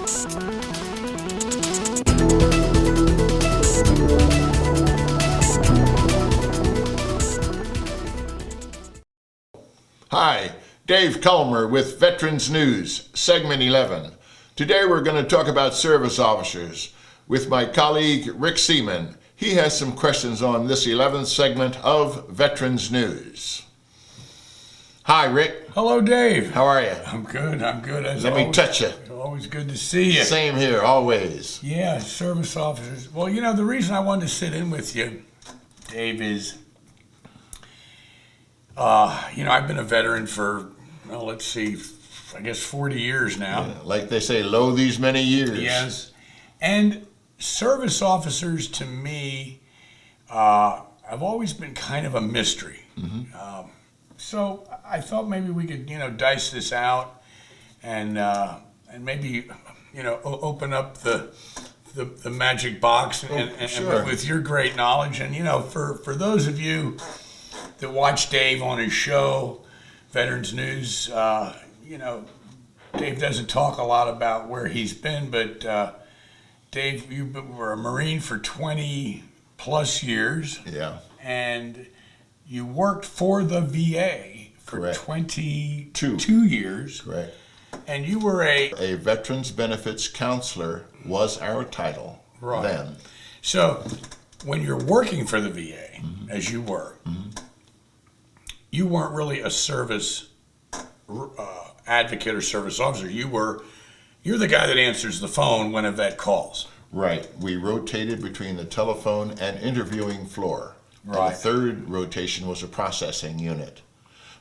Hi, Dave Culmer with Veterans News, Segment 11. Today we're going to talk about service officers with my colleague Rick Seaman. He has some questions on this 11th segment of Veterans News. Hi, Rick. Hello, Dave. How are you? I'm good as Let always. me touch you. Always good to see you. Same here, always. Yeah, service officers. Well, you know, the reason I wanted to sit in with you, Dave, is, I've been a veteran for, well, let's see, I guess 40 years now. Yeah, like they say, lo these many years. Yes. And service officers, to me, have always been kind of a mystery. Mm-hmm. So I thought maybe we could, dice this out and maybe, open up the magic box and with your great knowledge. And, for those of you that watch Dave on his show, Veterans News, Dave doesn't talk a lot about where he's been, but Dave, you were a Marine for 20 plus years. Yeah. And you worked for the VA for Correct. 22 years. Correct. And you were a Veterans Benefits Counselor was our title then. So when you're working for the VA, mm-hmm. as you were, mm-hmm. you weren't really a service advocate or service officer. You're the guy that answers the phone when a vet calls. Right. We rotated between the telephone and interviewing floor. Right. And the third rotation was a processing unit.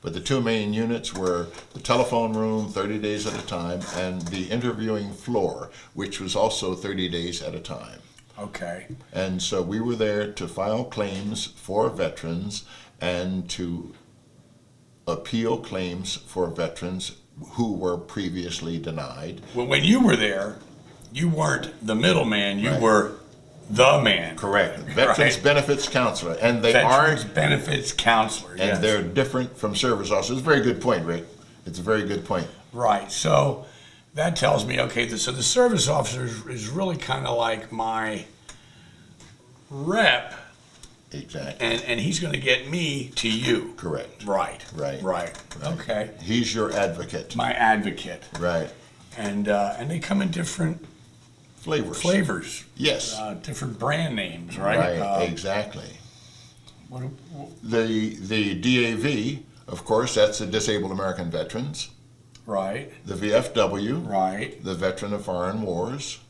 But the two main units were the telephone room, 30 days at a time, and the interviewing floor, which was also 30 days at a time. Okay. And so we were there to file claims for veterans and to appeal claims for veterans who were previously denied. Well, when you were there, you weren't the middleman, you were the man. Correct. Veterans Benefits Counselor. And they Veterans Benefits Counselor, and yes. they're different from service officers. It's a very good point, Rick. It's a very good point. Right. So that tells me, okay, so the service officer is really kind of like my rep. Exactly. And he's going to get me to you. Correct. Right. Okay. He's your advocate. My advocate. Right. And they come in different flavors. Yes. Different brand names, right? Right. Exactly. The DAV, of course, that's the Disabled American Veterans. Right. The VFW. Right. The Veteran of Foreign Wars.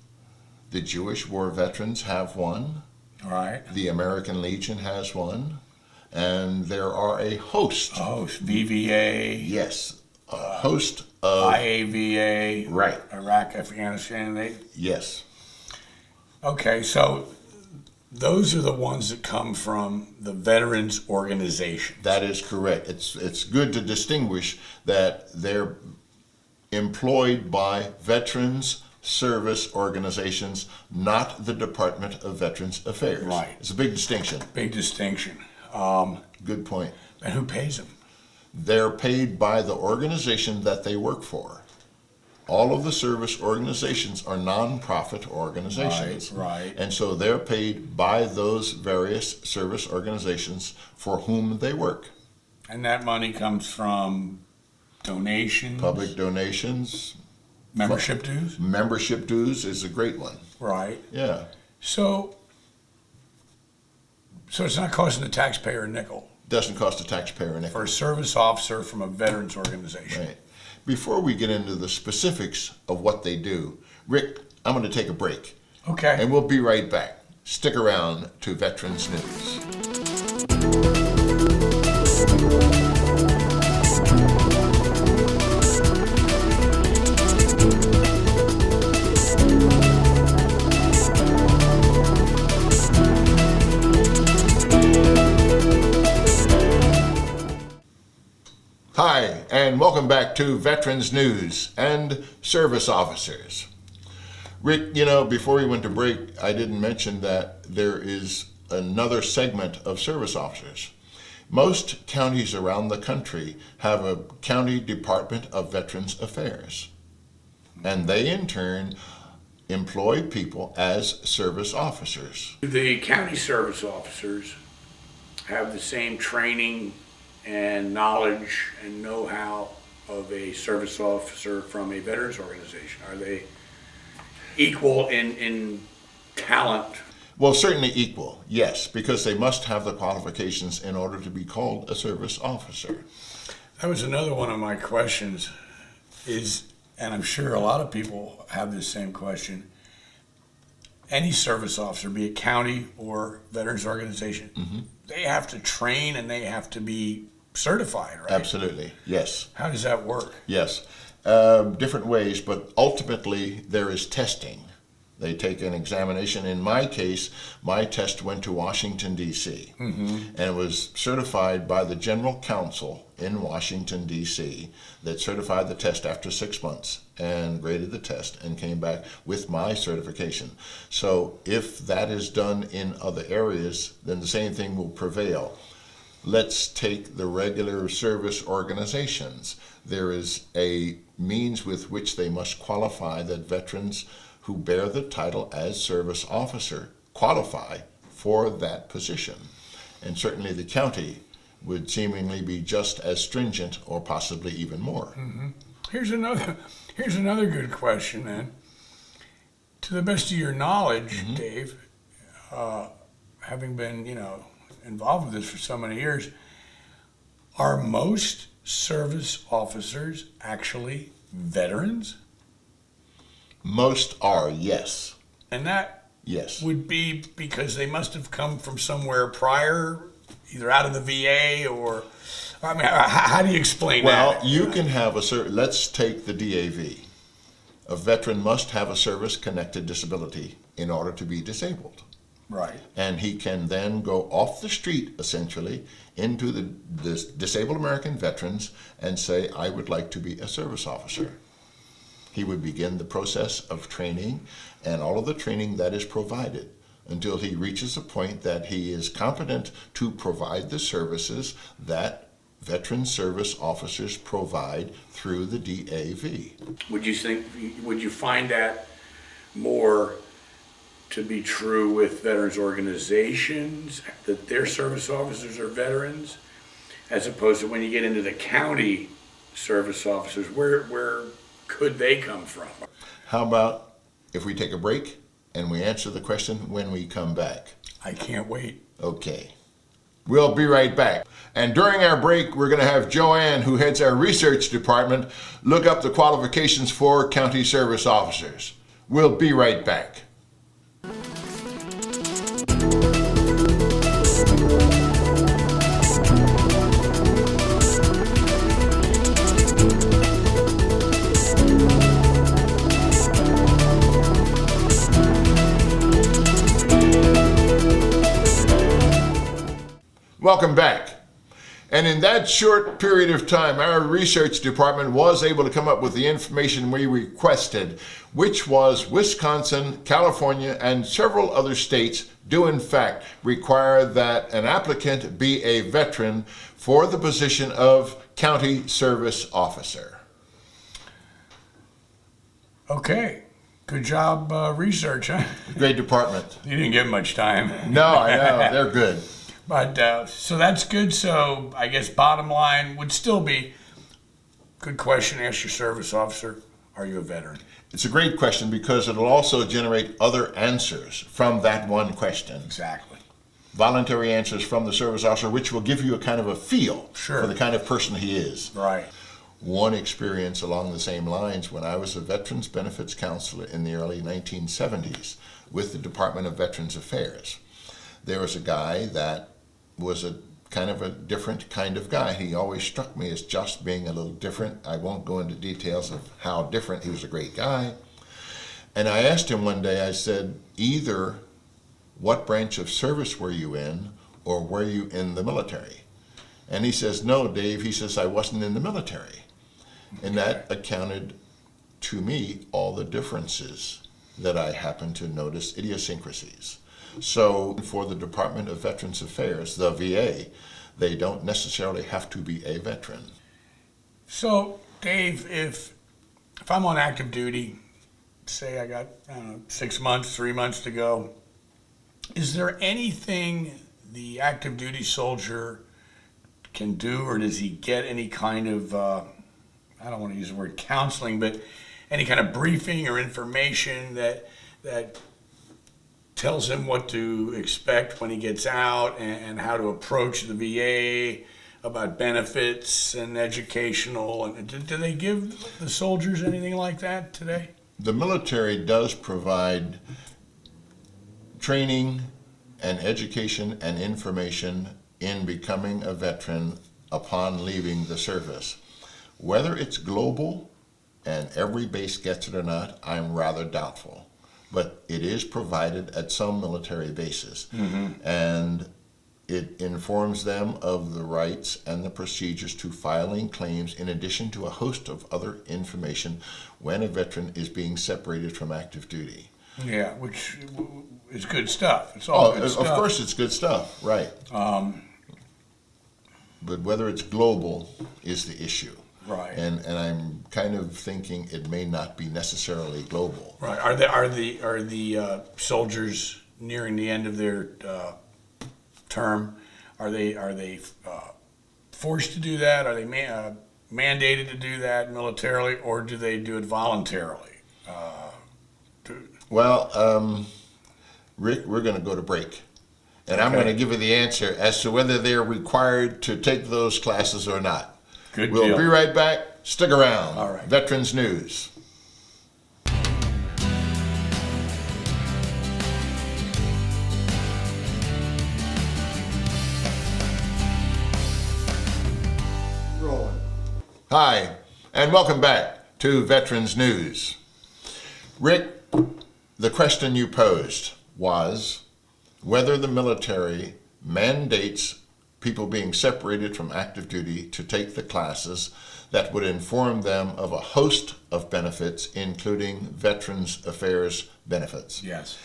The Jewish War Veterans have one. Right. The American Legion has one. And there are a host. VVA. Yes. A host of IAVA. Right. Iraq, Afghanistan. Yes. Okay, so those are the ones that come from the veterans organization. That is correct. It's good to distinguish that they're employed by veterans service organizations, not the Department of Veterans Affairs. Right. It's a big distinction. Big distinction. Good point. And who pays them? They're paid by the organization that they work for. All of the service organizations are non-profit organizations. Right. And so they're paid by those various service organizations for whom they work. And that money comes from donations? Public donations. Membership dues? Membership dues is a great one. Right. Yeah. So it's not costing the taxpayer a nickel? Doesn't cost the taxpayer a nickel. For a service officer from a veterans organization. Right. Before we get into the specifics of what they do, Rick, I'm going to take a break. Okay. And we'll be right back. Stick around to Veterans News. Hi, and welcome back to Veterans News and Service Officers. Rick, before we went to break, I didn't mention that there is another segment of service officers. Most counties around the country have a county Department of Veterans Affairs, and they in turn employ people as service officers. The county service officers have the same training and knowledge and know-how of a service officer from a veterans organization? Are they equal in talent? Well, certainly equal, yes, because they must have the qualifications in order to be called a service officer. That was another one of my questions and I'm sure a lot of people have this same question. Any service officer, be it county or veterans organization, they have to train and they have to be certified, right? Absolutely, yes. How does that work? Yes, different ways, but ultimately there is testing. They take an examination. In my case, my test went to Washington, D.C., and it was certified by the General Counsel in Washington, D.C., that certified the test after 6 months and graded the test and came back with my certification. So if that is done in other areas, then the same thing will prevail. Let's take the regular service organizations. There is a means with which they must qualify that veterans who bear the title as service officer qualify for that position. And certainly the county would seemingly be just as stringent or possibly even more. Here's another good question then. To the best of your knowledge, Dave, having been, involved with this for so many years, are most service officers actually veterans? Most are, yes. And that Yes. would be because they must have come from somewhere prior, either out of the VA or, I mean, how do you explain Well, that? you can have let's take the DAV. A veteran must have a service-connected disability in order to be disabled. Right. And he can then go off the street, essentially, into the disabled American veterans and say, I would like to be a service officer. He would begin the process of training and all of the training that is provided until he reaches a point that he is competent to provide the services that veteran service officers provide through the DAV. Would you find that more to be true with veterans organizations, that their service officers are veterans, as opposed to when you get into the county service officers, where could they come from? How about if we take a break and we answer the question when we come back? I can't wait. Okay. We'll be right back. And during our break, we're going to have Joanne, who heads our research department, look up the qualifications for county service officers. We'll be right back. Welcome back. And in that short period of time, our research department was able to come up with the information we requested, which was Wisconsin, California, and several other states do in fact require that an applicant be a veteran for the position of county service officer. Okay. Good job research, huh? Great department. You didn't get much time. No, I know. They're good. But so that's good. So I guess bottom line would still be, good question, ask your service officer, are you a veteran? It's a great question because it'll also generate other answers from that one question. Exactly. Voluntary answers from the service officer, which will give you a kind of a feel for the kind of person he is. Right. One experience along the same lines, when I was a Veterans Benefits Counselor in the early 1970s with the Department of Veterans Affairs, there was a guy that was a kind of a different kind of guy. He always struck me as just being a little different. I won't go into details of how different. He was a great guy. And I asked him one day, I said, either what branch of service were you in or were you in the military? And he says, no, Dave, he says, I wasn't in the military. And that accounted to me all the differences that I happened to notice, idiosyncrasies. So for the Department of Veterans Affairs, the VA, they don't necessarily have to be a veteran. So, Dave, if I'm on active duty, say I got, I don't know, 6 months, 3 months to go. Is there anything the active duty soldier can do, or does he get any kind of, I don't want to use the word counseling, but any kind of briefing or information that tells him what to expect when he gets out and how to approach the VA about benefits and educational? And do they give the soldiers anything like that today? The military does provide training and education and information in becoming a veteran upon leaving the service. Whether it's global and every base gets it or not, I'm rather doubtful. But it is provided at some military bases. And it informs them of the rights and the procedures to filing claims, in addition to a host of other information when a veteran is being separated from active duty. Yeah, which is good stuff. It's all good stuff. Of course it's good stuff, right. But whether it's global is the issue. Right. And I'm kind of thinking it may not be necessarily global. Right. Are the soldiers nearing the end of their term? Are they forced to do that? Are they mandated to do that militarily, or do they do it voluntarily? Well, Rick, we're going to go to break. And I'm going to give you the answer as to whether they're required to take those classes or not. Good We'll deal. be right back. Stick around. All right. Veterans News. Rolling. Hi, and welcome back to Veterans News. Rick, the question you posed was whether the military mandates people being separated from active duty to take the classes that would inform them of a host of benefits, including Veterans Affairs benefits. Yes.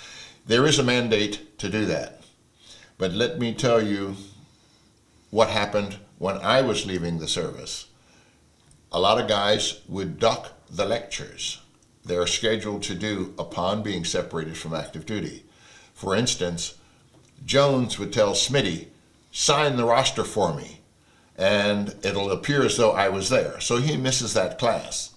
There is a mandate to do that. But let me tell you what happened when I was leaving the service. A lot of guys would duck the lectures they're scheduled to do upon being separated from active duty. For instance, Jones would tell Smitty, sign the roster for me, and it'll appear as though I was there. So he misses that class.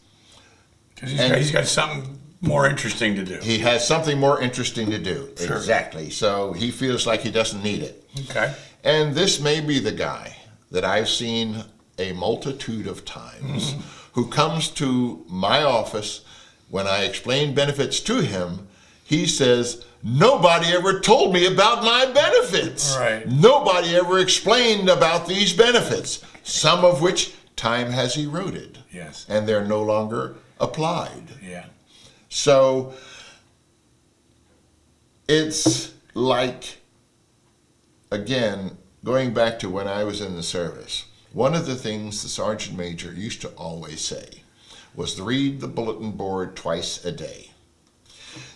Because he's got something more interesting to do. He has something more interesting to do. Sure. Exactly. So he feels like he doesn't need it. Okay. And this may be the guy that I've seen a multitude of times who comes to my office when I explain benefits to him. He says, nobody ever told me about my benefits. Right. Nobody ever explained about these benefits, some of which time has eroded. Yes. And they're no longer applied. Yeah. So it's like, again, going back to when I was in the service, one of the things the sergeant major used to always say was to read the bulletin board twice a day.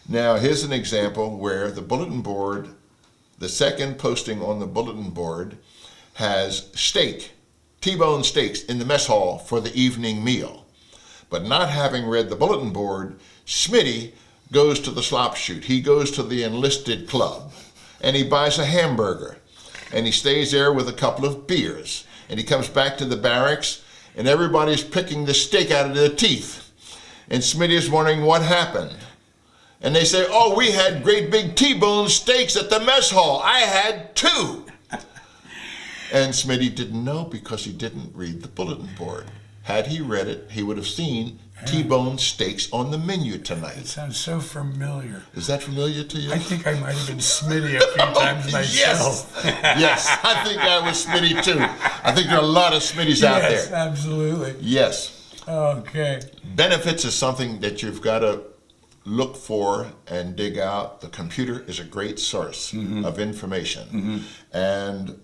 Now, here's an example where the bulletin board, the second posting on the bulletin board, has steak, T-bone steaks in the mess hall for the evening meal. But not having read the bulletin board, Smitty goes to the slop shoot. He goes to the enlisted club, and he buys a hamburger, and he stays there with a couple of beers. And he comes back to the barracks, and everybody's picking the steak out of their teeth. And Smitty's wondering what happened. And they say, oh, we had great big T-bone steaks at the mess hall. I had 2. And Smitty didn't know because he didn't read the bulletin board. Had he read it, he would have seen T-bone steaks on the menu It tonight. sounds so familiar. Is that familiar to you? I think I might have been Smitty a few times myself. Yes, I think I was Smitty too. I think there are a lot of Smitties out Yes, there. absolutely. Yes. Okay. Benefits is something that you've got to look for and dig out. The computer is a great source of information. And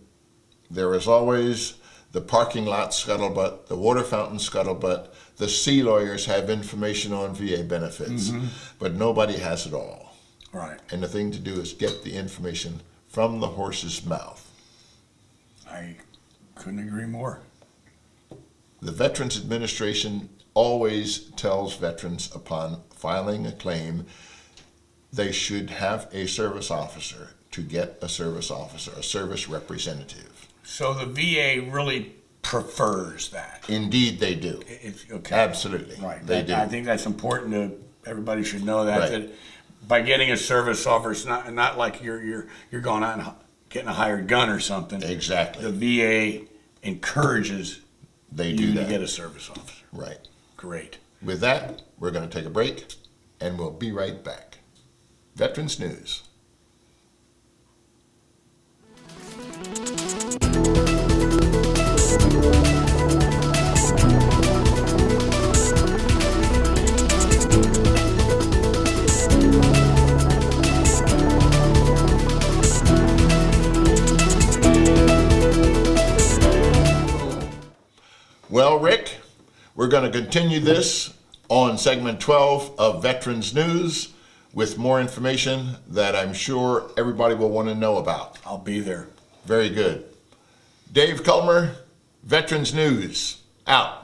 there is always the parking lot scuttlebutt, the water fountain scuttlebutt. The sea lawyers have information on VA benefits, but nobody has it all. Right. And the thing to do is get the information from the horse's mouth. I couldn't agree more. The Veterans Administration always tells veterans upon filing a claim, they should have a service officer to get a service officer, a service representative. So the VA really prefers that. Indeed, they do. Okay. Absolutely. Right. They do. I think that's important to everybody should know that, Right. that by getting a service officer, it's not like you're going out and getting a hired gun or something. Exactly. The VA encourages They do you that. to get a service officer. Right. Great. With that, we're going to take a break, and we'll be right back. Veterans News. Well, Rick, we're going to continue this on segment 12 of Veterans News with more information that I'm sure everybody will want to know about. I'll be there. Very good. Dave Culmer, Veterans News, out.